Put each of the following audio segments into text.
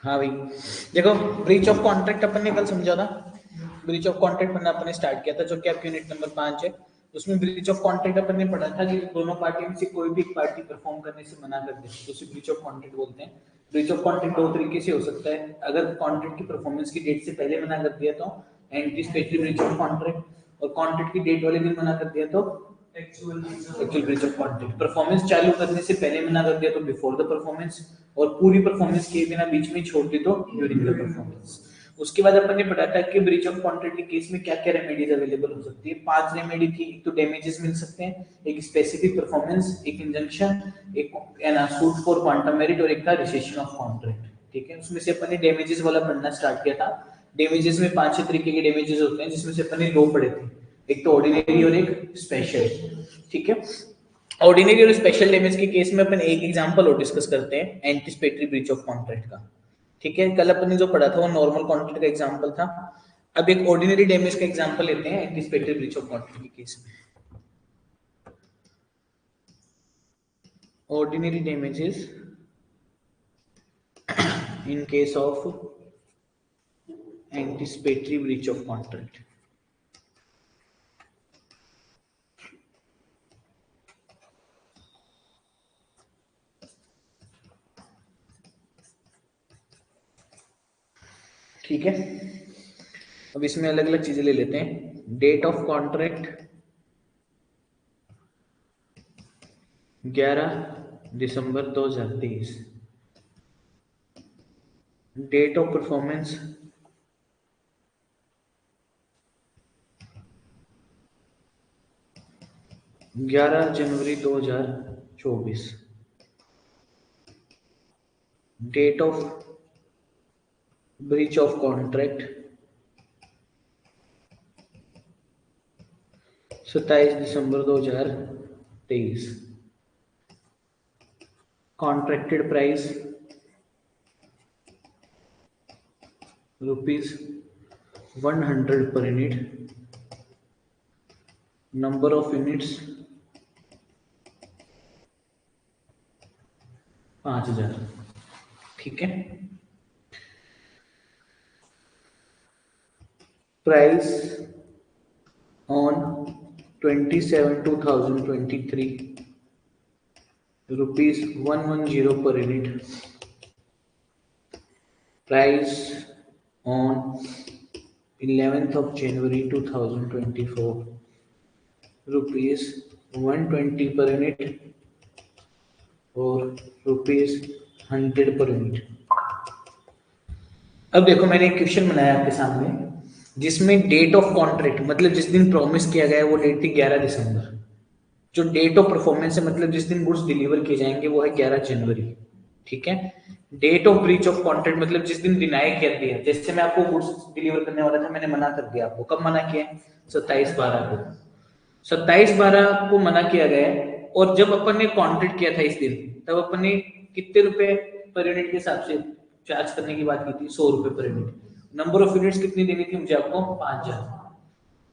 हाँ भाई, देखो ब्रीच ऑफ कॉन्ट्रैक्ट अपन ने कल समझा था। ब्रीच ऑफ कॉन्ट्रैक्ट बनना अपन ने स्टार्ट किया था, जो कि आपकी यूनिट नंबर 5 है। उसमें ब्रीच ऑफ कॉन्ट्रैक्ट अपन ने पढ़ा था कि दोनों पार्टी में से कोई भी एक पार्टी परफॉर्म करने से मना कर दे तो उसे ब्रीच ऑफ कॉन्ट्रैक्ट बोलते हैं। ब्रीच ऑफ कॉन्ट्रैक्ट दो तरीके से हो सकता है। अगर कॉन्ट्रैक्ट की परफॉर्मेंस की डेट से पहले मना कर दिया तो एंटीसिपेटरी ब्रीच ऑफ कॉन्ट्रैक्ट, और कॉन्ट्रैक्ट की डेट वाले दिन मना कर दिया तो actual breach of contract. Performance चालू करने से पहले मना कर दिया तो बिफोर द परफॉर्मेंस, और पूरी परफॉर्मेंस किए बिना बीच में छोड़ दी तो ड्यूरिंग द परफॉर्मेंस। उसके बाद अपन ने पढ़ा था कि ब्रीच ऑफ कॉन्ट्रैक्ट के केस में क्या क्या रेमेडीज अवेलेबल हो सकती है। 5 रेमेडी थी। एक तो डैमेजेस मिल सकते हैं, एक स्पेसिफिक परफॉर्मेंस, एक इंजंक्शन, एक सूट फॉर क्वांटम मेरिट, और एक था रिसेशन ऑफ कॉन्ट्रैक्ट। ठीक है, उसमें से अपन ने डैमेजेस वाला पढ़ना स्टार्ट किया था। डैमेजेस में 5 तरीके के डैमेजेस होते हैं, जिसमें से अपन ने 2 पढ़े थे, एक तो ऑर्डिनरी और एक स्पेशल। ठीक है, ऑर्डिनरी और स्पेशल डैमेज के केस में अपन एक एग्जांपल और डिस्कस करते हैं, एंटीसिपेटरी ब्रीच ऑफ कॉन्ट्रैक्ट का। ठीक है, कल अपन ने जो पढ़ा था वो नॉर्मल कॉन्ट्रैक्ट का एग्जांपल था। अब एक ऑर्डिनरी डैमेज का एग्जांपल लेते हैं एंटीसिपेटरी ब्रीच ऑफ कॉन्ट्रैक्ट के केस में। Ordinary damages in case of anticipatory breach of contract. ठीक है, अब इसमें अलग अलग चीजें ले लेते हैं। डेट ऑफ कॉन्ट्रैक्ट 11 दिसंबर 2023। डेट ऑफ परफॉर्मेंस 11 जनवरी 2024। Date of breach of contract 27 दिसंबर 2023। Contracted price ₹100 per unit. Number of units 5000। ठीक है, price on 27/2023 ₹110 per unit. Price on 11th of January 2024 ₹120 per unit और ₹100 per unit। अब देखो, मैंने एक क्वेश्चन बनाया आपके सामने, जिसमें डेट ऑफ कॉन्ट्रैक्ट मतलब जिस दिन प्रॉमिस किया गया है वो डेट थी 11 दिसंबर। जो डेट ऑफ परफॉर्मेंस है मतलब जिस दिन गुड्स डिलीवर किए जाएंगे वो है 11 जनवरी। ठीक है, date of breach of contract मतलब जिस दिन डिनाई कर दिया, जैसे मैं आपको गुड्स डिलीवर करने वाला था, मैंने मना कर दिया आपको। कब मना किया? 27/12 को। 27/12 को मना किया गया है, और जब अपन ने कॉन्ट्रैक्ट किया था इस दिन, तब अपन ने कितने रुपए पर यूनिट के हिसाब से चार्ज करने की बात की थी? 100 रुपए पर यूनिट। नंबर ऑफ यूनिट्स कितनी देनी थी मुझे आपको? 5000।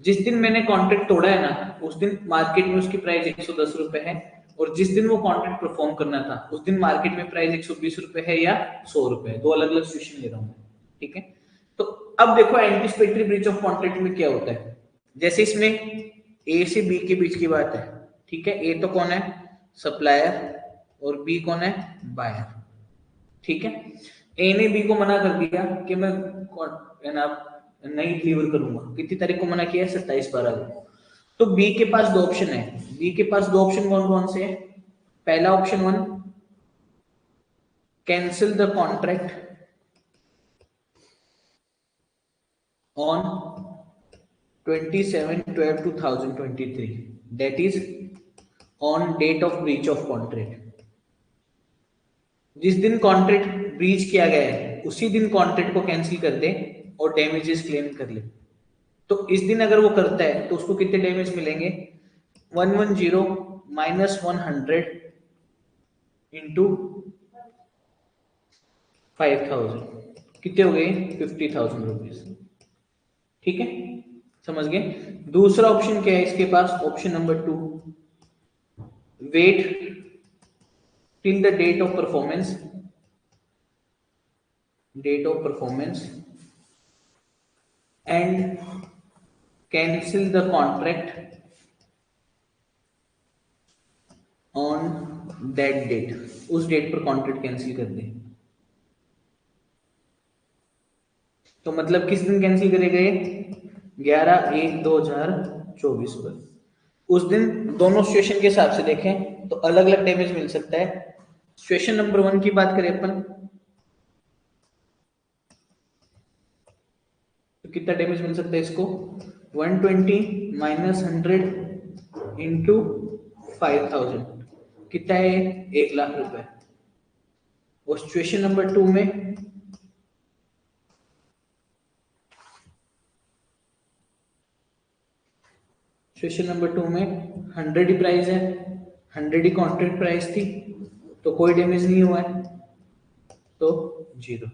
जिस दिन मैंने कॉन्ट्रैक्ट तोड़ा है ना, उस दिन मार्केट में उसकी प्राइस 110 रुपए है, और जिस दिन वो कॉन्ट्रैक्ट परफॉर्म करना था उस दिन मार्केट में प्राइस 120 रुपए है या 100 रुपए है। दो अलग अलग सिचुएशन ले रहा हूं। ठीक है, तो अब देखो एंटीसिपेटरी ब्रीच ऑफ कॉन्ट्रैक्ट में क्या होता है। जैसे इसमें ए से बी के बीच की बात है। ठीक है, ए तो कौन है? सप्लायर, और बी कौन है? बायर। ठीक है, ए ने बी को मना कर दिया कि मैं नहीं डिलीवर करूंगा। कितनी तारीख को मना किया है? 27/12 को। तो बी के पास दो ऑप्शन है। बी के पास दो ऑप्शन कौन कौन से है? पहला option 1, cancel the contract on 27/12/2023, that is on date of breach of contract. जिस दिन कॉन्ट्रैक्ट ब्रीच किया गया है उसी दिन कॉन्ट्रैक्ट को कैंसिल कर दे और डैमेजेस क्लेम कर ले। तो इस दिन अगर वो करता है तो उसको कितने डैमेज मिलेंगे? 110 माइनस 100 इंटू 5000, कितने हो गए? 50,000 रुपीज। ठीक है, समझ गए? दूसरा ऑप्शन क्या है इसके पास? Option number 2, wait till the date of performance date of performance and cancel the contract on that date, उस डेट पर कॉन्ट्रैक्ट कैंसिल कर दे। तो मतलब किस दिन कैंसिल करेगा ये? 11/1/2024 पर। उस दिन दोनों सिचुएशन के हिसाब से देखें तो अलग अलग डैमेज मिल सकता है। सिचुएशन नंबर 1 की बात करें अपन, तो कितना डैमेज मिल सकता है इसको? 120 माइनस 100 इंटू 5000 कितना है? 1,00,000 रुपए। और सिचुएशन नंबर 2 में सिचुएशन नंबर 2 में 100 ही प्राइस है, 100 ही कॉन्ट्रैक्ट प्राइस थी, तो कोई डैमेज नहीं हुआ है, तो 0।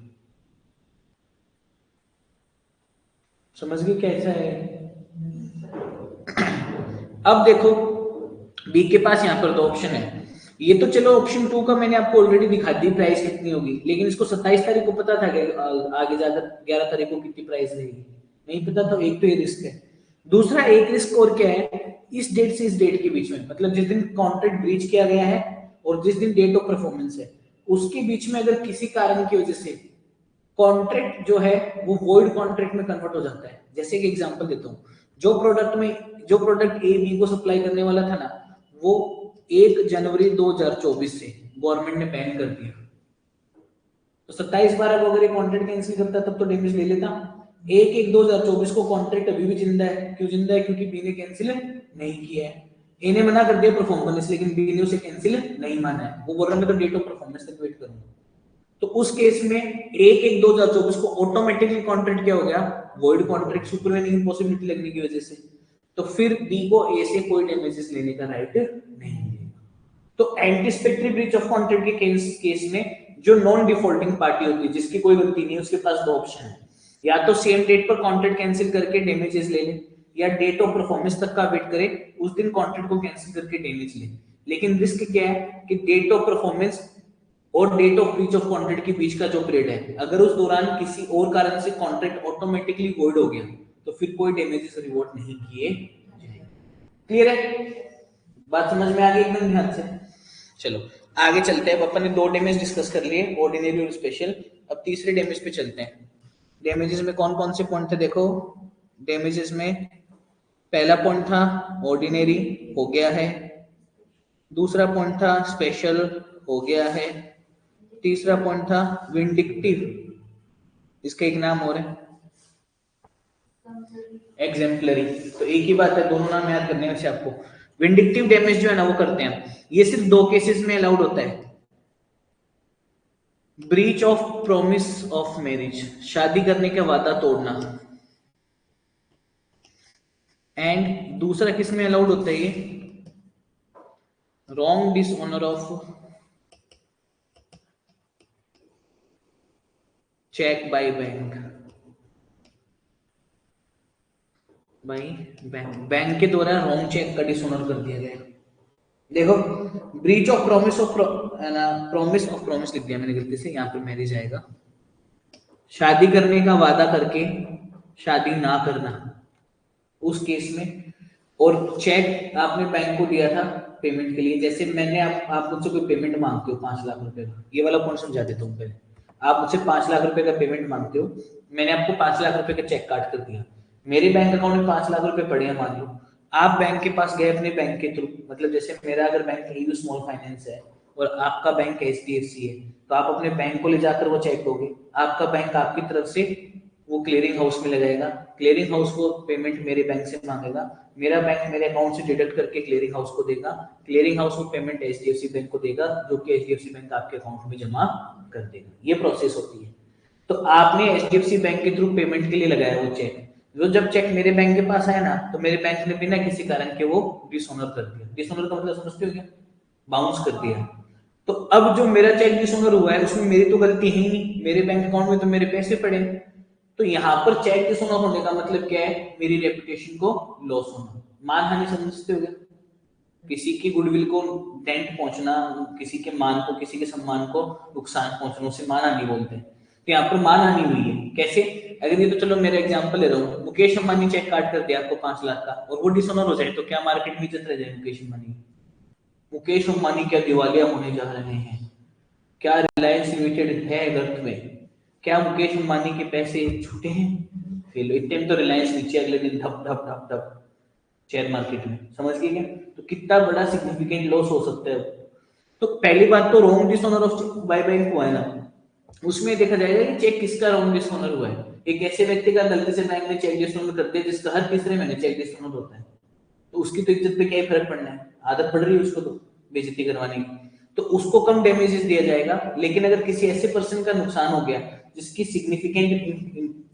समझ गए कैसा है? अब देखो बी के पास यहाँ पर दो ऑप्शन है। ये तो चलो ऑप्शन 2 का मैंने आपको ऑलरेडी दिखा दी प्राइस कितनी होगी, लेकिन इसको 27 तारीख को पता था कि आगे जाकर 11 तारीख को कितनी प्राइस रहेगी, नहीं पता। तो एक तो ये रिस्क है। दूसरा एक रिस्क और क्या है, इस डेट से इस डेट के बीच में, मतलब जिस दिन कॉन्ट्रैक्ट ब्रीच किया गया है और जिस दिन डेट ऑफ परफॉर्मेंस है, उसके बीच में अगर किसी कारण की वजह से कॉन्ट्रैक्ट जो है वो वॉइड कॉन्ट्रैक्ट में कन्वर्ट हो जाता है। जैसे कि एग्जांपल देता हूँ, जो प्रोडक्ट ए बी को सप्लाई करने वाला था ना, वो 1 जनवरी 2024 से गवर्नमेंट ने बैन कर दिया, तो 27/12 को अगर ये कॉन्ट्रैक्ट कैंसिल करता तब तो डैमेज ले लेता। 1/1/2024 को कॉन्ट्रैक्ट अभी भी जिंदा है। क्यों जिंदा है? क्योंकि बी ने कैंसिल नहीं किया है। ए ने मना कर दिया परफॉर्म करने से, लेकिन बी ने उसे कैंसिल नहीं माना है। वो बोल रहा है मैं तो डेट ऑफ परफॉर्मेंस तक वेट करूंगा। तो उस केस में 1/1/2024 को ऑटोमेटिकली कॉन्ट्रैक्ट क्या हो गया? वॉइड कॉन्ट्रैक्ट, सुपरवेनिंग इम्पॉसिबिलिटी लगने की वजह से। तो फिर बी को ए से कोई डैमेजेस लेने का राइट नहीं है। तो एंटीसिपेटरी ब्रीच ऑफ कॉन्ट्रैक्ट के केस में जो नॉन डिफॉल्टिंग पार्टी होती है, जिसकी कोई गलती नहीं है, उसके पास दो ऑप्शन है। या तो सेम डेट पर कॉन्ट्रैक्ट कैंसिल करके डैमेजेस ले ले, या डेट ऑफ परफॉर्मेंस तक का वेट करे, उस दिन कॉन्ट्रैक्ट को कैंसिल करके डैमेज ले। लेकिन रिस्क क्या है कि डेट ऑफ परफॉर्मेंस और date of breach of contract के बीच का जो पीरियड है, अगर उस दौरान किसी और कारण से कॉन्ट्रैक्ट ऑटोमेटिकली वॉइड हो गया, तो फिर कोई डैमेजेस रिवॉर्ड नहीं किए जाएंगे। क्लियर है? बात समझ में आ गई एकदम ध्यान से? चलो आगे चलते हैं। अब अपन ने दो डैमेज डिस्कस कर लिए, ऑर्डिनरी और स्पेशल। अब तीसरे डैमेज पे चलते हैं। डैमेजेस में कौन कौन से पॉइंट थे देखो। डैमेजेस में पहला पॉइंट था ऑर्डिनरी, हो गया है। दूसरा पॉइंट था स्पेशल, हो गया है। तीसरा पॉइंट था विंडिक्टिव, इसका एक नाम और है एग्जेम्पलरी। तो एक ही बात है, दोनों नाम याद करने में से आपको। विंडिक्टिव डैमेज जो है ना वो करते हैं, ये सिर्फ दो केसेस में अलाउड होता है। Breach of promise of marriage, शादी करने का वादा तोड़ना। एंड दूसरा किस में अलाउड होता है ये? Wrong dishonour of cheque by bank. Bank के द्वारा रॉन्ग चेक का डिसऑनर कर दिया गया। देखो breach of promise of promise लिख दिया मैंने गलती से, यहाँ पे मैरिज आएगा। शादी करने का वादा करके शादी ना करना, उस केस में। और चेक आपने बैंक को दिया था पेमेंट के लिए, जैसे मैंने आप मुझसे कोई पेमेंट मांगते हो 5 लाख रुपए का, ये वाला पॉइंट समझा देता हूँ पहले। आप मुझसे 5 लाख रुपए का पेमेंट मांगते हो, मैंने आपको 5 लाख रुपए का चेक काट कर दिया, मेरे बैंक अकाउंट में 5 लाख रुपए पड़े हैं मान लो। आप बैंक के पास गए अपने बैंक के थ्रू, मतलब जैसे मेरा अगर बैंक ईयू स्मॉल फाइनेंस है और आपका बैंक HDFC है, तो आप अपने बैंक को ले जाकर वो चेक दोगे। आपका बैंक आपकी तरफ से वो क्लियरिंग हाउस में लगाएगा, क्लियरिंग हाउस को पेमेंट मेरे बैंक से मांगेगा, मेरा बैंक मेरे अकाउंट से डिडक्ट करके क्लियरिंग हाउस को देगा, क्लियरिंग हाउस को पेमेंट HDFC बैंक को देगा, जो कि HDFC बैंक आपके अकाउंट में जमा कर देगा। ये प्रोसेस होती है। तो आपने HDFC बैंक के थ्रू पेमेंट के लिए लगाया वो चेक, जो जब चेक मेरे बैंक के पास आया ना, तो मेरे बैंक ने बिना किसी कारण के वो डिसऑनर कर दिया। डिसऑनर का मतलब समझते हो क्या? बाउंस कर दिया। तो अब जो मेरा चेक डिसऑनर हुआ है उसमें मेरी तो गलती है ही नहीं, मेरे बैंक अकाउंट में तो मेरे पैसे पड़े। तो यहाँ पर चेक डिसऑनर होने का मतलब क्या है? मेरी रेपुटेशन को लॉस होना, मानहानि। समझते हो क्या? किसी की गुडविल को डेंट पहुंचना, किसी के मान को, किसी के सम्मान को नुकसान पहुंचना, उसे मानहानि बोलते हैं। तो यहाँ पर मानहानि हुई है। कैसे? अगर ये तो चलो मेरा एग्जांपल ले रहा हूँ, मुकेश अंबानी चेक काट कर दिया आपको 5 लाख का और वो डिसऑनर हो जाए तो क्या मार्केट में इज्जत रह जाए मुकेश अंबानी? मुकेश अंबानी क्या दिवालिया होने जा रहे हैं? क्या रिलायंस लिमिटेड है गर्त में? क्या मुकेश अंबानी के पैसे छूटे हैं? फेल। एक टाइम तो रिलायंस नीचे, अगले दिन धप धप धप धप शेयर मार्केट में। समझ गए क्या? तो कितना बड़ा सिग्निफिकेंट लॉस हो सकता है। तो पहली बात तो wrong dishonour of by bank हुआ है ना, उसमें देखा जाएगा कि चेक किसका रॉन्ग डिसऑनर हुआ है। एक ऐसे व्यक्ति का गलती से बैंक ने चेक डिसऑनर कर दिया जिसका हर तीसरे महीने चेक डिसऑनर होता है, तो उसकी तो इज्जत पे क्या ही फर्क पड़ना है, आदत पड़ रही है उसको तो बेइज्जती करवाने की, तो उसको कम डैमेजेस दिया जाएगा। लेकिन अगर किसी ऐसे पर्सन का नुकसान हो गया जिसकी सिग्निफिकेंट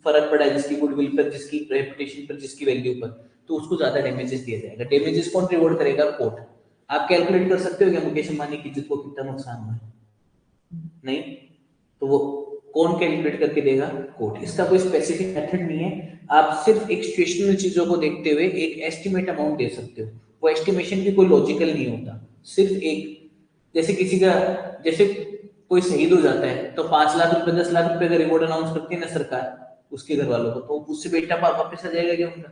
फर्क पड़ा है, जिसकी गुडविल पर, जिसकी रेपुटेशन पर, जिसकी वैल्यू पर, तो उसको ज्यादा डैमेजेस दिया जाएगा। डैमेजेस कौन रिवॉर्ड करेगा? कोर्ट। आप कैलकुलेट कर सकते हो क्या मुकेश अंबानी की इज्जत को कितना नुकसान हुआ है? नहीं। तो वो कौन कैलकुलेट करके देगा? कोर्ट। इसका कोई स्पेसिफिक मेथड नहीं है, आप सिर्फ एक सिचुएशनल चीजों को देखते हुए एक एस्टिमेट अमाउंट दे सकते हो। वो एस्टिमेशन भी कोई लॉजिकल नहीं होता, सिर्फ एक, जैसे किसी का, जैसे कोई शहीद हो जाता है तो 5 लाख रुपए 10 लाख रुपए का रिवॉर्ड अनाउंस करती है ना सरकार उसके घर वालों को, तो उससे बेटा वापस आ जाएगा क्या उनका?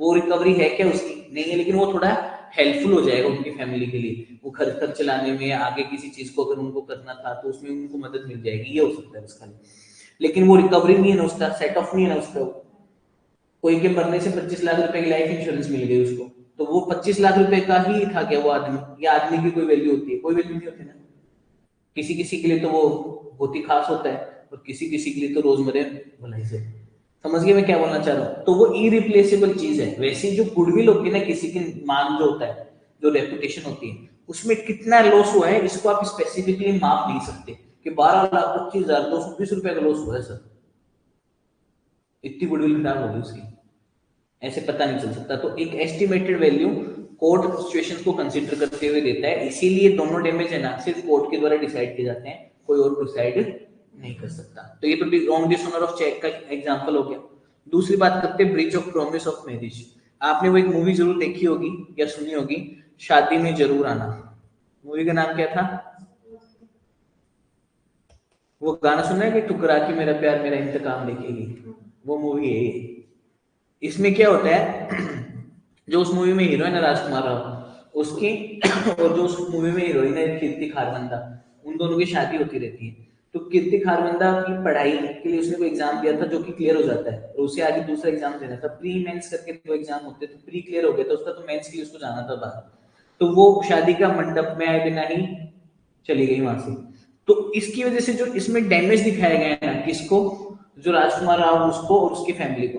वो रिकवरी है क्या उसकी? नहीं है, लेकिन वो थोड़ा हेल्पफुल हो जाएगा उनकी फैमिली के लिए, वो खर्च चलाने में, आगे किसी चीज को अगर उनको करना था तो उसमें उनको मदद मिल जाएगी, ये हो सकता है उसका। लेकिन वो रिकवरी नहीं है ना उसका, सेट ऑफ नहीं है ना उसका। कोई के मरने से 25 लाख रुपए की लाइफ इंश्योरेंस मिल गई उसको, तो वो 25 लाख रुपए का ही था क्या वो आदमी, या आदमी की कोई वैल्यू होती है? कोई वैल्यू नहीं होती ना। किसी किसी के लिए तो वो बहुत ही खास होता है और किसी किसी के लिए तो रोजमर्रा भलाई से। समझ गए मैं क्या बोलना चाह रहा हूँ? तो वो इरिप्लेसेबल चीज है। वैसे जो गुडविल होती है ना, किसी की मान जो होता है, जो रेपुटेशन होती है, उसमें कितना लॉस हुआ है इसको आप स्पेसिफिकली माप नहीं सकते कि 12,25,220 रुपए का लॉस हुआ है सर, इतनी गुडविल खराब होगी उसकी, ऐसे पता नहीं चल सकता। तो एक एस्टिमेटेड वैल्यू कोर्ट सिचुएशन को कंसिडर करते हुए देता है, इसीलिए दोनों डैमेज है ना सिर्फ कोर्ट के द्वारा डिसाइड किए जाते हैं, कोई और डिसाइड नहीं कर सकता। तो ये तो रॉन्ग डिसऑनर ऑफ चेक का एग्जांपल हो गया। दूसरी बात करते हैं breach of promise of marriage. आपने वो एक मूवी जरूर देखी होगी या सुनी होगी, शादी में जरूर आना। मूवी का नाम क्या था? वो गाना सुना है कि ठुकरा के मेरा प्यार मेरा इंतकाम देखेगी, वो मूवी है ये। इसमें क्या होता है, जो उस मूवी में हीरोइन है राजकुमार राव उसकी और जो उस मूवी में हीरोइन है कीर्ति खारवंदा, उन दोनों की शादी होती रहती है। तो कीर्ति खारवंदा की पढ़ाई के लिए उसने कोई एग्जाम दिया था जो कि क्लियर हो जाता है, और उसे आगे दूसरा एग्जाम देना था। प्री मेंस करके दो एग्जाम होते, तो प्री क्लियर हो गया था उसका, तो मेंस के लिए उसको जाना था बाहर। तो वो शादी का मंडप में आए बिना ही चली गई वहां से। तो इसकी वजह से जो इसमें डैमेज दिखाया गया है ना, किसको? जो राजकुमार राव उसको और उसकी फैमिली को।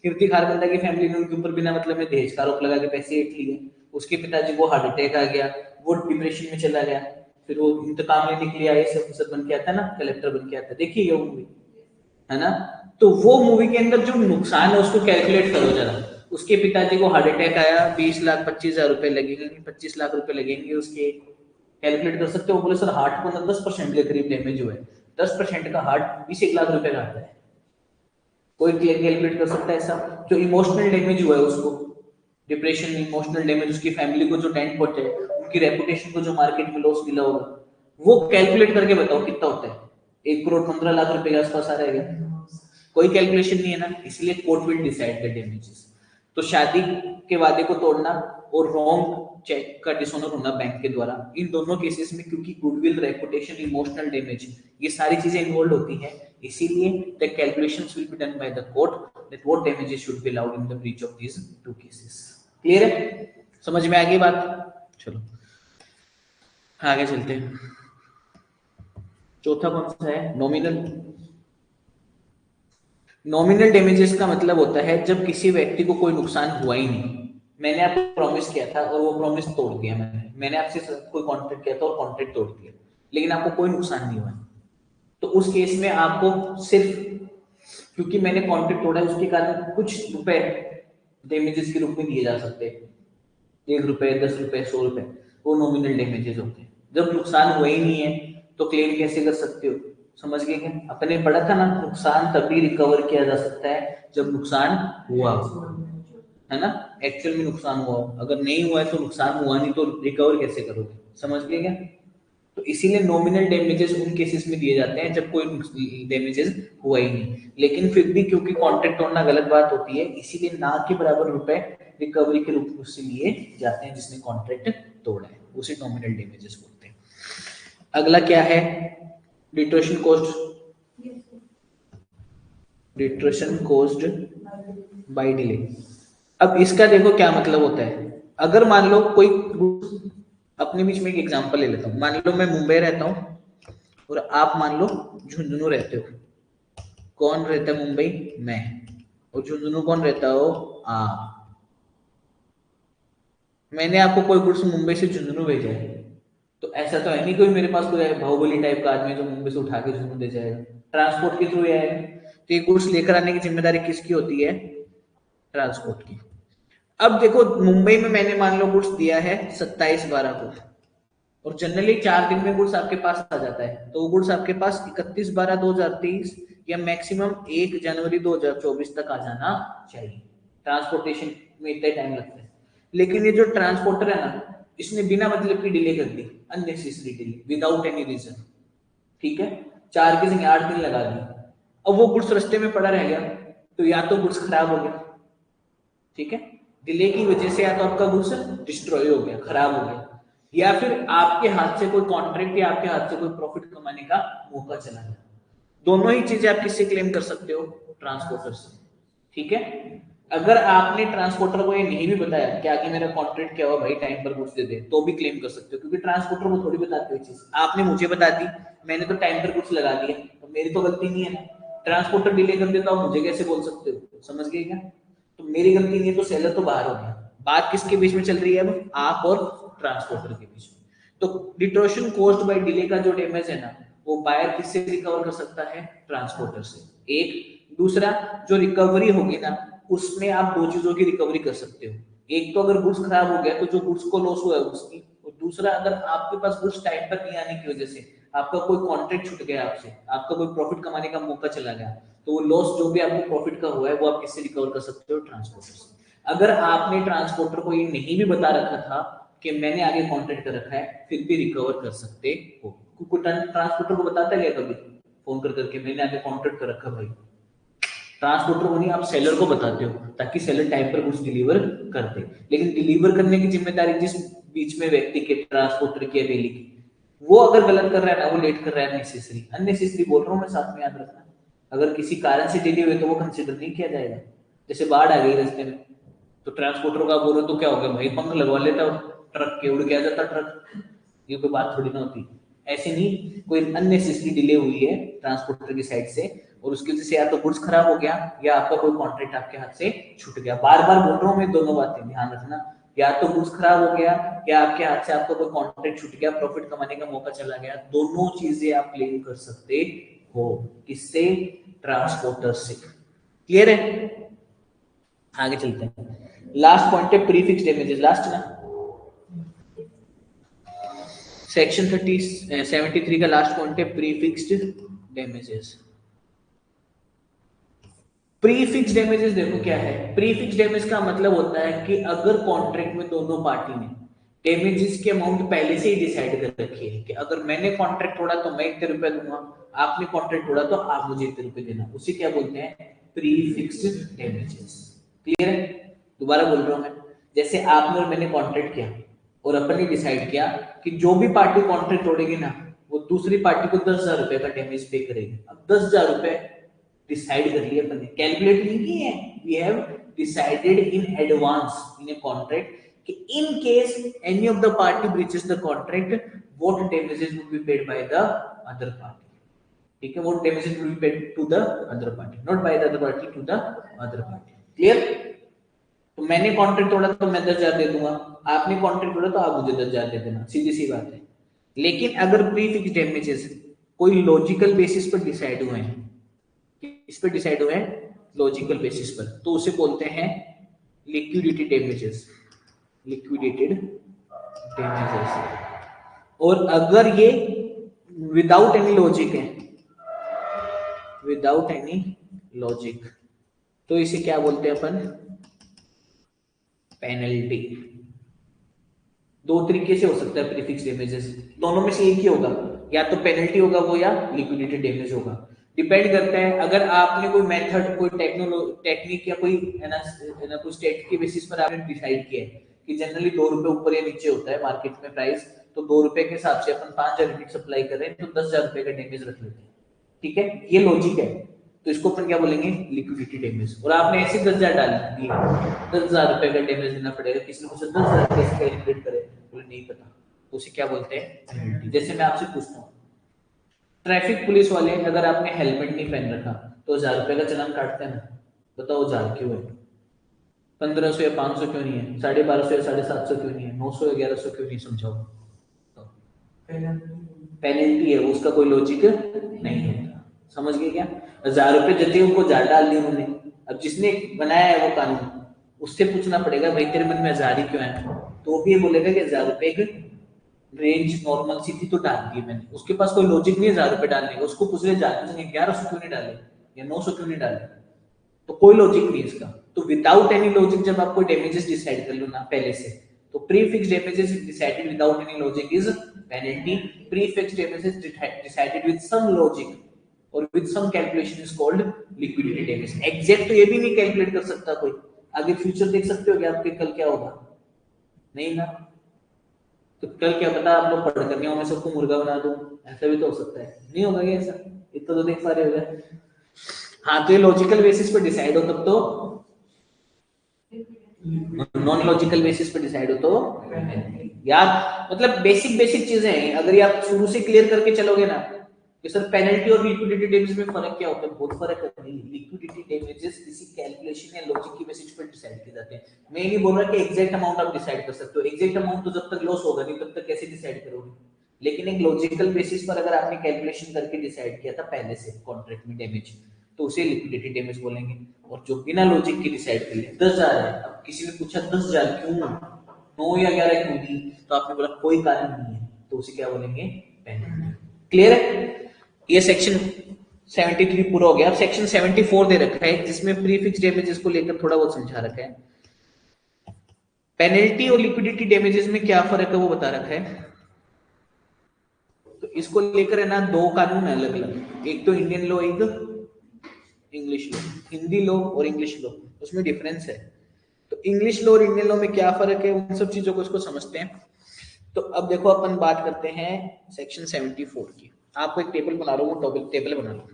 कीर्ति खारबंदा की फैमिली ने उनके ऊपर बिना मतलब में दहेज का आरोप लगा के पैसे ऐंठ लिए, उसके पिताजी को हार्ट अटैक आ गया, वो डिप्रेशन में चला गया। फिर वो इंतकाम लेने के लिए आईएएस ऑफिसर बन के आता है ना, कलेक्टर बन के आता है, देखिए ये मूवी है ना। तो वो मूवी के अंदर जो नुकसान है उसको कैलकुलेट करो जरा। उसके पिताजी को हार्ट अटैक आया, 20,25,000 रुपए लगेंगे, 25 लाख रुपए लगेंगे उसके, कैलकुलेट कर सकते हो। बोले सर हार्ट को अंदर 10% के करीब डैमेज हुआ है, 10% का हार्ट 20 1 लाख रुपए का आता है। कोई कैलकुलेट कर सकता है ऐसा? जो इमोशनल डैमेज हुआ है उसको, डिप्रेशन, इमोशनल डैमेज, उसकी फैमिली को जो डेंट पहुंचे, उनकी रेपुटेशन को जो मार्केट में लॉस मिला होगा, वो कैलकुलेट करके बताओ कितना होता है? 1,15 लाख रुपए के आसपास आ रहेगा। कोई कैलकुलेशन नहीं है ना, इसलिए court will decide the damages. तो शादी के वादे को तोड़ना और रॉन्ग चेक का डिसऑनर होना बैंक के द्वारा, इन दोनों केसेस में क्योंकि गुडविल, रेपुटेशन, इमोशनल डैमेज, ये सारी चीजें इन्वॉल्व होती हैं, इसीलिए the calculations will be done by the court that what damages should be allowed in the breach of these two cases. Clear है? समझ में आ गई बात? चलो आगे चलते हैं। चौथा कौन सा है? नॉमिनल। नॉमिनल डैमेजेस का मतलब होता है जब किसी व्यक्ति को कोई नुकसान हुआ ही नहीं, मैंने आपको प्रॉमिस किया था और वो प्रॉमिस तोड़ दिया, मैंने आपसे कोई कॉन्ट्रैक्ट किया था और कॉन्ट्रैक्ट तोड़ दिया, लेकिन आपको कोई नुकसान नहीं हुआ। तो उस केस में आपको सिर्फ क्योंकि मैंने कॉन्ट्रैक्ट तोड़ा है उसके कारण कुछ रुपए डैमेजेस के रूप में दिए जा सकते हैं, 1 रुपए, 10 रुपए, 100 रुपए, वो नॉमिनल डैमेजेस होते हैं। जब नुकसान हुआ ही नहीं है तो क्लेम कैसे कर सकते हो? समझ गए क्या? अपने पढ़ा था ना, नुकसान तभी रिकवर किया जा सकता है जब नुकसान हुआ, है ना। एक्चुअल में नुकसान हुआ, अगर नहीं हुआ है तो नुकसान हुआ नहीं तो रिकवर कैसे करोगे? समझ गए क्या? तो इसीलिए नॉमिनल डैमेजेस उन केसेस में दिए जाते हैं जब कोई डैमेजेस हुआ ही नहीं, लेकिन फिर भी क्योंकि कॉन्ट्रैक्ट तोड़ना गलत बात होती है, इसीलिए ना के बराबर रुपए रिकवरी के रूप में उससे लिए जाते हैं जिसने कॉन्ट्रैक्ट तोड़ा है, उसे नॉमिनल डैमेजेस बोलते हैं। अगला क्या है, deterioration cost, deterioration cost by delay. अब इसका देखो क्या मतलब होता है, अगर मान लो कोई, अपने बीच में एक एग्जांपल ले लेता हूँ, मान लो मैं मुंबई रहता हूँ और आप मान लो झुंझुनू रहते हो। कौन रहता है मुंबई? मैं। और झुंझुनू कौन रहता हो? आप। मैंने आपको कोई गुड्स मुंबई से झुंझुनू भेजा है, तो ऐसा तो है नहीं कोई मेरे पास कोई बाहुबली टाइप का आदमी जो मुंबई से उठा के झुंझुनू दे जाएगा, ट्रांसपोर्ट के थ्रू आएगा। तो ये गुड्स लेकर आने की जिम्मेदारी किसकी होती है? ट्रांसपोर्ट की। अब देखो मुंबई में मैंने मान लो गुड्स दिया है 27/12 को, और जनरली 4 दिन में गुड्स आपके पास आ जाता है, तो वो गुड्स आपके पास 31/12/2023 या मैक्सिमम 1 जनवरी 2024 तक आ जाना चाहिए। ट्रांसपोर्टेशन में इतना टाइम लगता है, लेकिन ये जो ट्रांसपोर्टर है ना, इसने बिना मतलब की डिले कर दी, unnecessary delay without any reason. ठीक है, 4 की जगह 8 दिन लगा दी। अब वो गुड्स रास्ते में पड़ा रह गया, तो या तो गुड्स खराब हो गया, ठीक है, डिले की वजह से या तो आपका गुड्स डिस्ट्रॉय हो गया, खराब हो गया, या फिर आपके हाथ से कोई कॉन्ट्रैक्ट या आपके हाथ से कोई प्रॉफिट कमाने का मौका चला गया। दोनों ही चीजें आप किससे क्लेम कर सकते हो? ट्रांसपोर्टर से। ठीक है, अगर आपने ट्रांसपोर्टर को ये नहीं भी बताया कि आगे मेरा कॉन्ट्रैक्ट क्या हुआ भाई, टाइम पर गुड्स दे दे, तो भी क्लेम कर सकते हो, क्योंकि ट्रांसपोर्टर को थोड़ी बताते हुए चीज आपने मुझे बता दी, मैंने तो टाइम पर गुड्स लगा दिया, तो मेरी तो गलती नहीं है ना। ट्रांसपोर्टर डिले कर देता हूँ, मुझे कैसे बोल सकते हो? समझ गए क्या? तो मेरी गलती नहीं है, तो सेलर तो बाहर हो गया। बात किसके बीच में चल रही है अब? आप और ट्रांसपोर्टर के बीच में। तो डिटोरेशन कॉस्ट बाय डिले का जो डैमेज है ना, वो बायर किससे रिकवर कर सकता है? ट्रांसपोर्टर से। एक दूसरा जो रिकवरी होगी ना, उसमें आप दो चीजों की रिकवरी कर सकते हो। एक तो अगर गुड्स खराब हो गया तो जो गुड्स को लॉस हुआ है उसकी, और दूसरा अगर आपके पास गुड्स टाइम पर नहीं आने की वजह से आपका कोई कॉन्ट्रैक्ट छूट गया आपसे, आपका कोई प्रॉफिट कमाने का मौका चला गया, तो वो लॉस जो भी आपको प्रॉफिट का हुआ है वो आप किससे रिकवर कर सकते हो? ट्रांसपोर्टर से। अगर आपने ट्रांसपोर्टर को ये नहीं भी बता रखा था कि मैंने आगे कॉन्ट्रैक्ट कर रखा है, फिर भी रिकवर कर सकते हो। ट्रांसपोर्टर को बताता है कभी फोन कर करके मैंने आगे कॉन्ट्रैक्ट कर रखा भाई? ट्रांसपोर्टर को नहीं, आप सेलर को बताते हो, ताकि सेलर टाइम पर गुड्स डिलीवर कर दे। लेकिन डिलीवर करने की जिम्मेदारी जिस बीच में व्यक्ति के, ट्रांसपोर्टर की, रेली की, वो अगर गलत कर रहा है ना, वो लेट कर रहा है, अननेसेसरी, अननेसेसरी बोल रहा हूँ मैं, साथ में याद रखना। अगर किसी कारण से डिले हुए तो वो कंसिडर नहीं किया जाएगा। जैसे बाढ़ आ गई रास्ते में, तो ट्रांसपोर्टर का बोलो तो क्या हो गया भाई, पंख लगवा लेता ट्रक के, उड़ के आ जाता ट्रक, ये कोई बात थोड़ी ना होती। ऐसे नहीं, कोई अननेसेसरी डिले हुई है ट्रांसपोर्टर की साइड से, और उसकी वजह से या तो गुड्स खराब हो गया या आपका कोई कॉन्ट्रैक्ट आपके हाथ से छूट गया। बार बार बोल रहा हूँ मैं, दोनों बातें ध्यान रखना, या तो गुड्स खराब हो गया या आपके हाथ से आपका कोई कॉन्ट्रैक्ट छूट गया, प्रॉफिट कमाने का मौका चला गया, दोनों चीजें आप क्लेम कर सकते हो। किससे? ट्रांसपोर्टर से। क्लियर है? आगे चलते हैं। लास्ट पॉइंट है प्रीफिक्स डैमेजेस, लास्ट ना, सेक्शन 73 का लास्ट पॉइंट है प्रीफिक्स्ड डैमेजेस। प्रीफिक्स डैमेजेस देखो क्या है। प्रीफिक्स डैमेज का मतलब होता है कि अगर कॉन्ट्रैक्ट में दोनों पार्टी ने डैमेजेस की अमाउंट पहले से ही डिसाइड कर रखी है कि अगर मैंने कॉन्ट्रैक्ट तोड़ा तो मैं इतने रुपए दूंगा, आपने कॉन्ट्रैक्ट तोड़ा तो आप मुझे इतने रुपए देना, उसे क्या बोलते हैं? Prefixed damages. क्लियर है? दोबारा बोल रहा हूं मैं, जैसे आपने और मैंने कॉन्ट्रैक्ट किया और अपन ने डिसाइड किया कि जो भी पार्टी कॉन्ट्रैक्ट तोड़ेगी ना, वो दूसरी पार्टी को 10,000 रुपए का डैमेज पे करेगी। अब 10,000 रुपए डिसाइड कर लिया अपन ने, कैलकुलेट नहीं की है, we have decided in advance in a contract कि in case any of the party breaches the contract, what damages will be paid by the other party. ठीक है, what damages will be paid to the other party, not by the other party, to the other party. Clear? तो मैंने contract तोड़ा तो मैं 10,000 दे दूंगा, आपने contract तोड़ा तो आप मुझे 10,000 दे देना, सीधी सी बात है। लेकिन अगर प्रीफिक्स डैमेजेस कोई लॉजिकल बेसिस पर डिसाइड हुए हैं, इस पे डिसाइड हुए हैं लॉजिकल बेसिस पर, तो उसे बोलते हैं लिक्विडिटी डैमेजेस, लिक्विडेटेड डैमेजेस। और अगर ये विदाउट एनी लॉजिक है, विदाउट एनी लॉजिक, तो इसे क्या बोलते हैं अपन? पेनल्टी। दो तरीके से हो सकता है प्रीफिक्स डैमेजेस, दोनों में से एक ही होगा, या तो पेनल्टी होगा वो या लिक्विडिटी डैमेज होगा। डिपेंड करता है, अगर आपने कोई मेथड, कोई टेक्निक या कोई है ना कोई स्टेट के बेसिस पर आपने डिसाइड किया है कि जनरली 2 रुपए ऊपर या नीचे होता है मार्केट में प्राइस, तो 2 रुपए के हिसाब से अपन 5,000 यूनिट सप्लाई कर रहे हैं तो 10,000 रुपए का डैमेज रख लेते हैं, ठीक है, ये लॉजिक है। तो इसको अपन क्या बोलेंगे, लिक्विडिटी डैमेज। और आपने ऐसे 10,000 डाल दिए, 10,000 रुपए का डैमेज देना पड़ेगा, किसी ने पूछा 10,000 कैसे कैलकुलेट करे, बोले नहीं पता, तो उसे क्या बोलते हैं। जैसे मैं आपसे पूछता हूँ, ट्रैफिक पुलिस वाले, अगर आपने हेलमेट नहीं पहन रखा तो 1,000 रुपए का चालान काटते हैं ना, बताओ 1,000 क्यों है, 1,500 या 500 क्यों नहीं है, 1,250 या 750 क्यों नहीं है, 900 या 1,100 क्यों नहीं, समझाओ। पेनल्टी है, उसका कोई लॉजिक नहीं है, समझ गए क्या। 1,000 रुपए जैसे उनको जार डाल दिए उन्होंने, अब जिसने बनाया है वो कानून, उससे पूछना पड़ेगा भाई तेरे मन में 1,000 ही क्यों है, तो वो भी ये बोलेगा कि 1,000 रुपए एक रेंज नॉर्मल सी थी तो डाल दी मैंने, उसके पास कोई लॉजिक नहीं है 1,000 रुपए डालने का, उसको पूछ रहे 1,100 क्यों नहीं डाले या 900 क्यों नहीं डाले, तो कोई लॉजिक नहीं है इसका। तो विदाउट एनी लॉजिक जब आप कोई डैमेजेस डिसाइड कर लो ना पहले से, तो prefix damages decided without any logic is penalty, prefix damages decided with some logic और with some calculation is called liquidity damage. Exact तो ये भी नहीं कैलकुलेट कर सकता कोई, आगे फ्यूचर देख सकते हो कि आपके कल क्या होगा, नहीं ना, तो कल क्या पता आप लोग पढ़ करके मैं सबको मुर्गा बना दूं, ऐसा भी तो हो सकता है, नहीं होगा क्या ऐसा, इतना तो देख पा रहे हो। हाँ, तो ये लॉजिकल बेसिस पे डिसाइड हो तब तो, नॉन लॉजिकल बेसिस पे डिसाइड हो तो यार, मतलब बेसिक बेसिक चीजें हैं, अगर ये आप शुरू से क्लियर करके चलोगे ना कि सर पेनल्टी और लिक्विडिटी डैमेज में फर्क क्या होता है, बहुत फर्क है। लिक्विडिटी डैमेजेस किसी कैलकुलेशन या लॉजिक की बेसिस पर डिसाइड किए जाते हैं। मैं नहीं बोल रहा कि एग्जैक्ट अमाउंट आप डिसाइड कर सकते हो, एग्जैक्ट अमाउंट तो जब तक लॉस होगा नहीं तब तक कैसे डिसाइड करोगे, लेकिन एक लॉजिकल बेसिस पर अगर आपने कैलकुलेशन करके डिसाइड किया था पहले से कॉन्ट्रैक्ट में डैमेज, तो उसे लिक्विडिटी डैमेज बोलेंगे। और जो बिना लॉजिक के डिसाइड कर लिया 10,000 है, अब किसी ने पूछा 10,000 क्यों, 9 या 11 क्यों दी, तो आपने बोला कोई कारण नहीं है, तो उसे क्या बोलेंगे, पेनल्टी। क्लियर है, ये सेक्शन 73 पूरा हो गया। अब सेक्शन 74 दे रखा है जिसमें प्रीफिक्स डैमेजेस को लेकर थोड़ा बहुत समझा रखा है। पेनल्टी और लिक्विडिटी डैमेजेस में क्या फर्क है वो बता रखा है। तो इसको लेकर है ना दो कानून है अलग अलग, एक तो इंडियन लॉ, एक इंग्लिश लॉ, हिंदी लॉ और इंग्लिश लॉ, उसमें डिफरेंस है। तो इंग्लिश लॉ और इंडियन लॉ में क्या फर्क है, उन सब चीजों को इसको समझते हैं। तो अब देखो अपन बात करते हैं सेक्शन 74 की। आपको एक टेबल बना रहा हूँ, टेबल बना लो।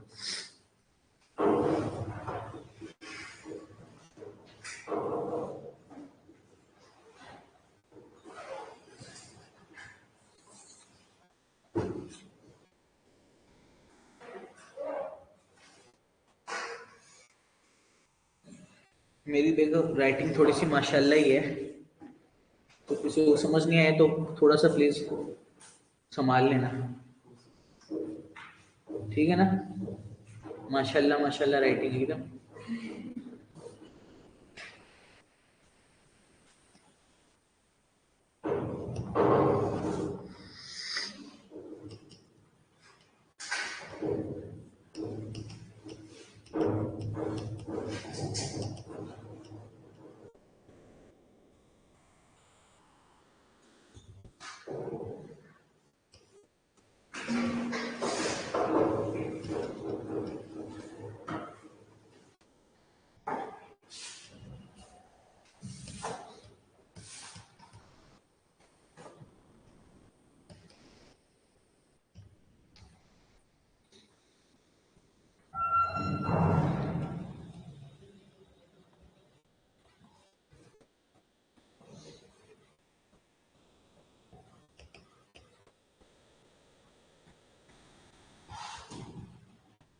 मेरी देखो राइटिंग थोड़ी सी माशाल्लाह ही है, तो किसी को समझ नहीं आए तो थोड़ा सा प्लीज संभाल लेना, ठीक है ना। माशाल्लाह माशाल्लाह राइटिंग एकदम।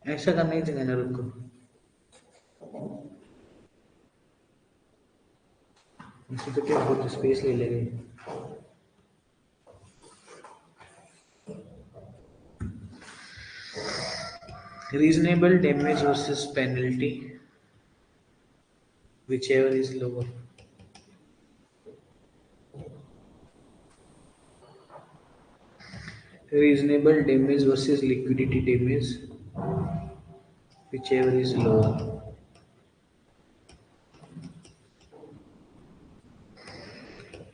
ऐसा करने की जगह ना रुको, इससे तो क्या बहुत स्पेस ले लेंगे। Reasonable damage versus penalty, whichever is lower. Reasonable damage versus liquidity damage, whichever is lower.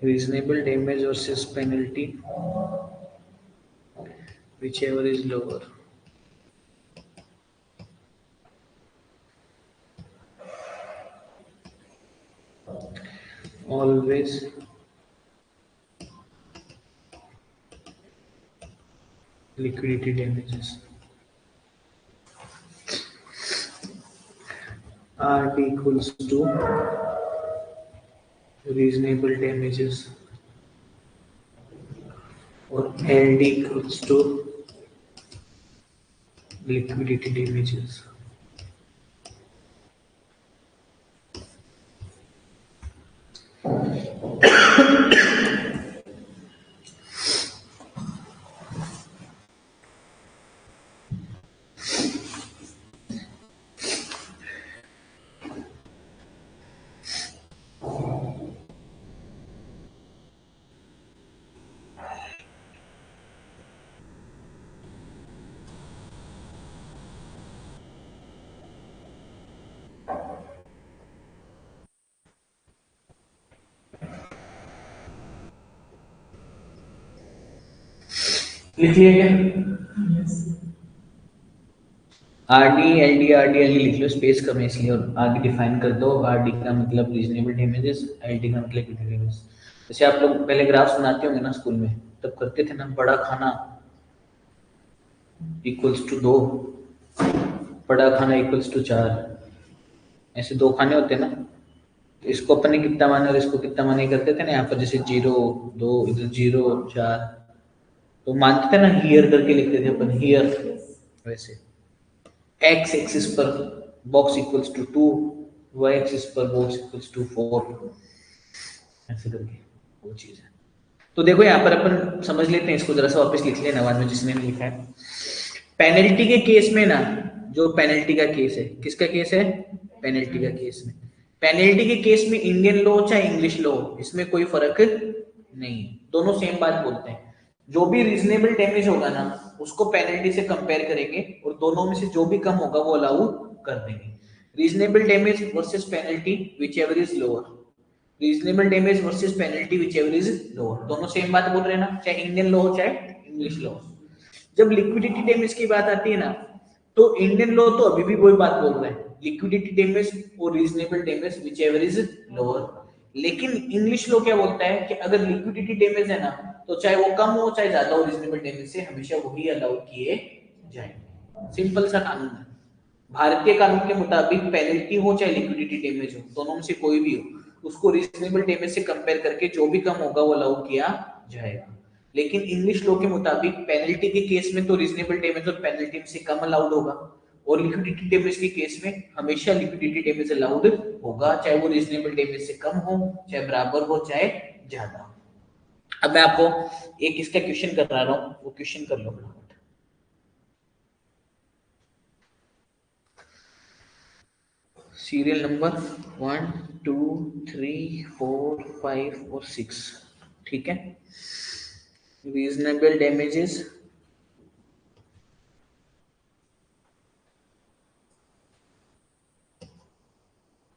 reasonable damage versus penalty, whichever is lower. Always liquidity damages. RD equals to reasonable damages, or LD equals to liquidity damages. लिख लिया क्या? RD LD RD LD लिख लो, space कम है इसलिए, और आगे define कर दो। आरडी का मतलब रीजनेबल डैमेजेस, एलडी का मतलब लिक्विड डैमेजेस। जैसे आप लोग पहले ग्राफ सुनाते होंगे ना स्कूल में, तब करते थे ना, बड़ा खाना इक्वल्स टू 2, बड़ा खाना इक्वल्स टू 4, ऐसे 2 खाने होते हैं ना, तो इसको अपन ने कितना माना और इसको कितना माना करते थे ना। यहाँ पर जैसे 0 2, इधर 0 4, तो मानते थे ना, हियर करके लिखते थे अपन, हियर। वैसे x एक्सिस पर box equals to 2, y axis पर बॉक्स इक्वल्स टू 4, ऐसे करके वो चीज है। तो देखो यहाँ पर अपन समझ लेते हैं इसको, जरा सा वापस लिख लेना बाद में जिसने लिखा है। पेनल्टी के केस में ना, जो पेनल्टी का केस है, किसका केस है? पेनल्टी का केस में। पेनल्टी के केस में इंडियन लॉ चाहे इंग्लिश लॉ, इसमें कोई फर्क नहीं है, दोनों सेम बात बोलते हैं। जो भी रीजनेबल डैमेज होगा ना, उसको पेनल्टी से कंपेयर करेंगे, और दोनों में से जो भी कम होगा वो अलाउ कर देंगे। Reasonable damage versus penalty, which ever is lower. Reasonable damage versus penalty, which ever is lower, दोनों सेम बात बोल रहे हैं ना, चाहे इंडियन लॉ हो चाहे इंग्लिश लॉ। जब लिक्विडिटी डैमेज की बात आती है ना, तो इंडियन लॉ तो अभी भी वही बात बोल रहा है, लिक्विडिटी डैमेज और reasonable damage which ever is lower. लेकिन इंग्लिश लॉ क्या बोलता है कि अगर लिक्विडिटी डैमेज है ना, तो चाहे वो कम हो चाहे ज्यादा हो, रीजनेबल डैमेज से हमेशा वही अलाउ किए जाएंगे। सिंपल सा कानून है। भारतीय कानून के मुताबिक पेनल्टी हो चाहे लिक्विडिटी डैमेज हो, दोनों में से कोई भी हो, उसको रीजनेबल डैमेज से कंपेयर करके जो भी कम होगा वो अलाउ किया जाएगा। लेकिन इंग्लिश लॉ के मुताबिक पेनल्टी के केस में तो रीजनेबल डैमेज और पेनल्टी से कम अलाउड होगा, और लिक्विडिटी डैमेज के केस में हमेशा लिक्विडिटी डैमेज अलाउड होगा, चाहे वो रीजनेबल डैमेज से कम हो, चाहे बराबर हो, चाहे ज्यादा हो। अब मैं आपको एक इसका क्वेश्चन करा रहा हूं, वो क्वेश्चन कर लो फटाफट। सीरियल नंबर 1 2 3 4 5 और 6, ठीक है। Reasonable damages,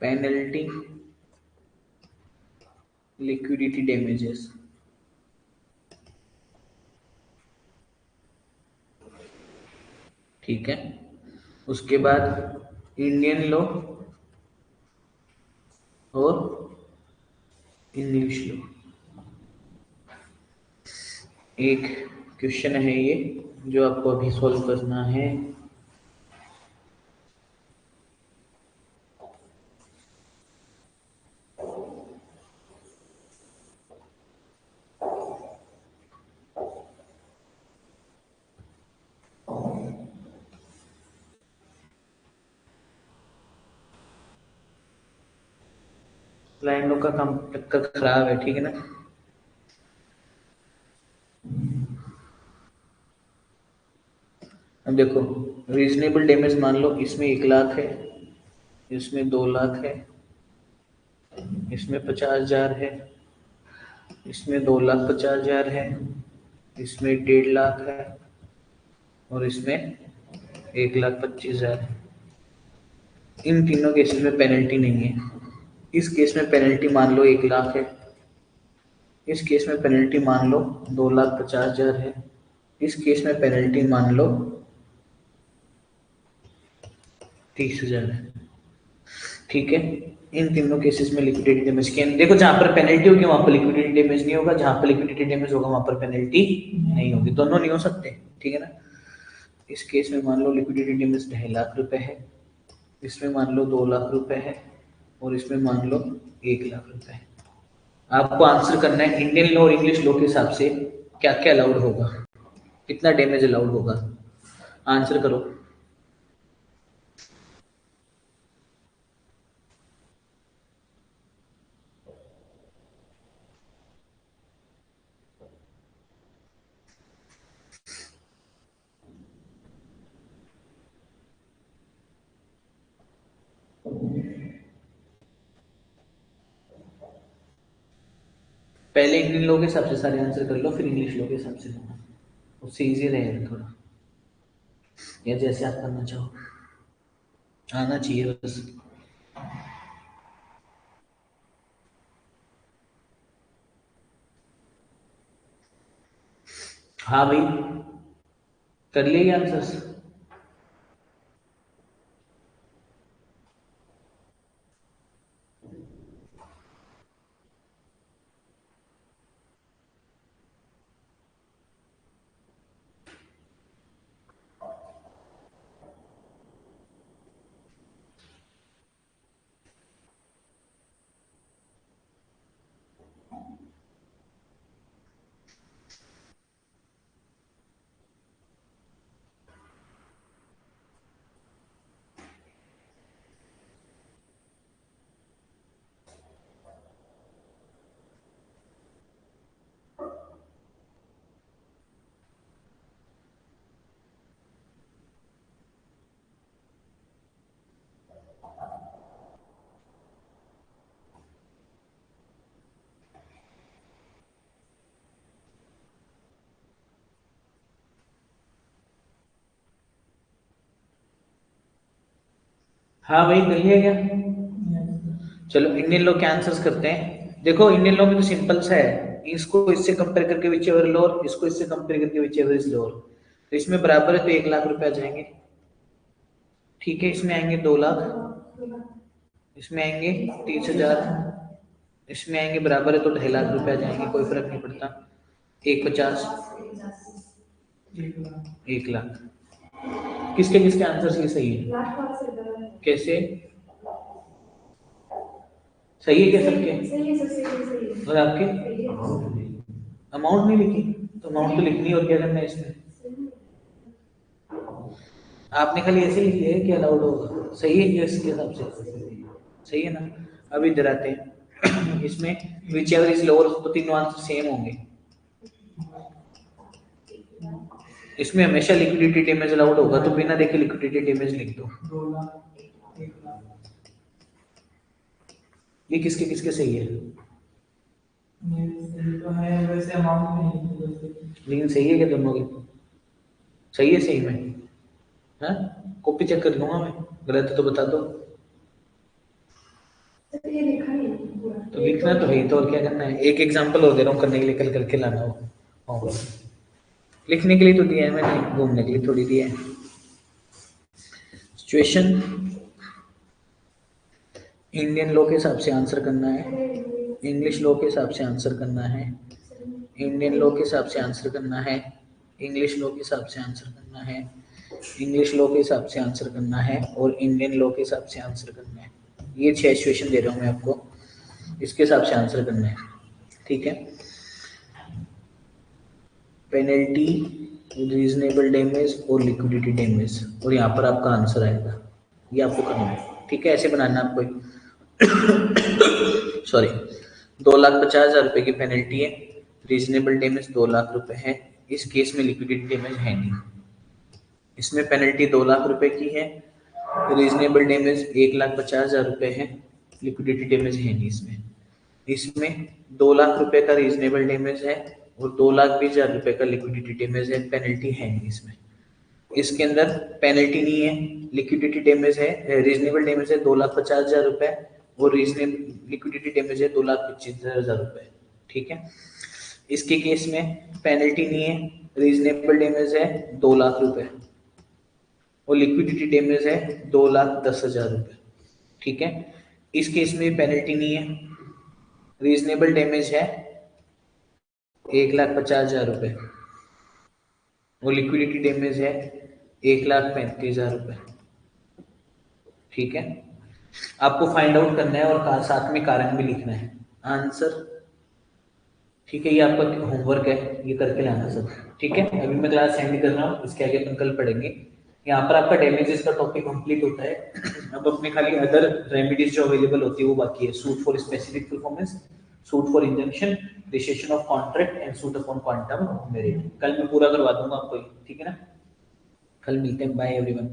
penalty, liquidity damages. ठीक है, उसके बाद इंडियन लॉ और इंग्लिश लॉ। एक क्वेश्चन है ये जो आपको अभी सॉल्व करना है। लाइनों का काम टक्कर खराब है, ठीक है ना। अब देखो, रीजनेबल डैमेज मान लो इसमें 1 लाख है, इसमें 2 लाख है, इसमें 50,000 है, इसमें 2,50,000 है, इसमें 1.5 लाख है, और इसमें 1,25,000 है। इन तीनों केसेस में पेनल्टी नहीं है। इस केस में पेनल्टी मान लो 1 लाख है, इस केस में पेनल्टी मान लो 2,50,000 है, इस केस में पेनल्टी मान लो 30,000 है। ठीक है, इन तीनों केसेस में लिक्विडिटी डैमेज के देखो, जहां पर पेनल्टी होगी वहां पर लिक्विडिटी डैमेज नहीं होगा, जहां पर लिक्विडिटी डैमेज होगा वहां पर पेनल्टी नहीं होगी, दोनों नहीं हो सकते। ठीक है ना। इस केस में मान लो लिक्विडिटी डैमेज 2.5 लाख रुपए है, इसमें मान लो 2 लाख रुपए है, और इसमें मान लो 1 लाख रुपए है। आपको आंसर करना है इंडियन लॉ और इंग्लिश लॉ के हिसाब से क्या क्या अलाउड होगा, कितना डैमेज अलाउड होगा। आंसर करो। पहले इंडियन लॉ के हिसाब से सारे आंसर कर लो, फिर इंग्लिश लॉ के हिसाब से करना, उससे इजी रहेगा थोड़ा, या जैसे आप करना चाहो, आना चाहिए बस। हाँ भाई, कर लिए आंसर्स। हाँ भाई, कर लिया क्या? चलो इंडियन लॉ के आंसर्स करते हैं। देखो इंडियन लॉ में तो सिंपल सा है, इसको इससे कंपेयर करके विच एवर लोअर, इसको इससे कंपेयर करके विच एवर इज लोअर, तो इसमें बराबर है तो 1 लाख रुपए आ जाएंगे। ठीक है, इसमें आएंगे 2 लाख, इसमें आएंगे 30,000, इसमें आएंगे बराबर है तो 2.5 लाख रुपए आ जाएंगे, कोई फर्क नहीं पड़ता। 1,50,000, 1 लाख। किसके किसके आंसर ये सही है? कैसे सही है क्या सबके? और आपके अमाउंट नहीं लिखी, तो अमाउंट तो लिखनी, और क्या करना है इसमें? आपने खाली ऐसे लिख लिया है कि अलाउड होगा, सही है ये इसके हिसाब से? सही है ना। अब इधर आते हैं इसमें विच एवर इज लोअर, तो तीनों आंसर सेम होंगे। इसमें हमेशा लिक्विडिटी डैमेज अलाउड होगा, तो बिना देखे लिक्विडिटी डैमेज लिख दो। ये किसके किसके सही है? लेकिन सही है क्या दोनों के? सही है, सही में? हाँ, कॉपी चेक कर लूंगा मैं, गलत है तो बता दो। तो लिखना तो है, तो और क्या करना है? एक एग्जांपल और दे रहा हूँ करने के लिए, कल करके लाना होगा। लिखने के लिए तो दिया है मैंने, घूमने के लिए थोड़ी दिया है। सिचुएशन इंडियन लॉ के हिसाब से आंसर करना है, इंग्लिश लॉ के हिसाब से आंसर करना है, इंडियन लॉ के हिसाब से आंसर करना है, इंग्लिश लॉ के हिसाब से आंसर करना है, इंग्लिश लॉ के हिसाब से आंसर करना है, और इंडियन लॉ के हिसाब से आंसर करना है। ये 6 सिचुएशन दे रहा हूँ मैं आपको, इसके हिसाब से आंसर करना है। ठीक है, पेनल्टी, रीजनेबल डैमेज और लिक्विडिटी डैमेज, और यहाँ पर आपका आंसर आएगा, ये आपको करना है। ठीक है, ऐसे बनाना आपको सॉरी 2,50,000 रुपए की पेनल्टी है, रीजनेबल डैमेज 2 लाख रुपए है, इस केस में लिक्विडिटी डैमेज है नहीं। इसमें पेनल्टी 2 लाख रुपए की है, रीजनेबल डैमेज 1,50,000 रुपए है, लिक्विडिटी डैमेज है नहीं इसमें। इसमें 2 लाख रुपए का रीजनेबल डैमेज है और 2,20,000 रुपए का लिक्विडिटी डैमेज है, पेनल्टी है नहीं इसमें। इसके अंदर पेनल्टी नहीं है, लिक्विडिटी डैमेज है, रीजनेबल डैमेज है 2,50,000 रुपए, और रीजनेबल लिक्विडिटी डैमेज है 2,25,000 रुपए। ठीक है। इसके केस में पेनल्टी नहीं है, रीजनेबल डैमेज है 2 लाख रुपए और लिक्विडिटी डैमेज है 2,10,000 रुपए, ठीक है। इस केस में पेनल्टी नहीं है, रीजनेबल डैमेज है 1,50,000 रुपए और लिक्विडिटी डैमेज है 1,35,000 रुपए, ठीक है। आपको फाइंड आउट करना है और साथ में कारण भी लिखना है, आंसर, ठीक है। ये आपका होमवर्क है, ये करके लाना सब, ठीक है। अभी मैं क्लास एंड कर रहा हूँ, इसके आगे अपन कल पढ़ेंगे। यहाँ पर आपका डैमेजेस का टॉपिक कंप्लीट होता है। अब अपने खाली अदर रेमेडीज जो अवेलेबल होती है वो बाकी है, suit for specific performance, suit for injunction, recession of contract and suit upon quantum merit. कल मैं पूरा करवा दूंगा आपको, ठीक है ना। कल मिलते हैं, बाय एवरीवन।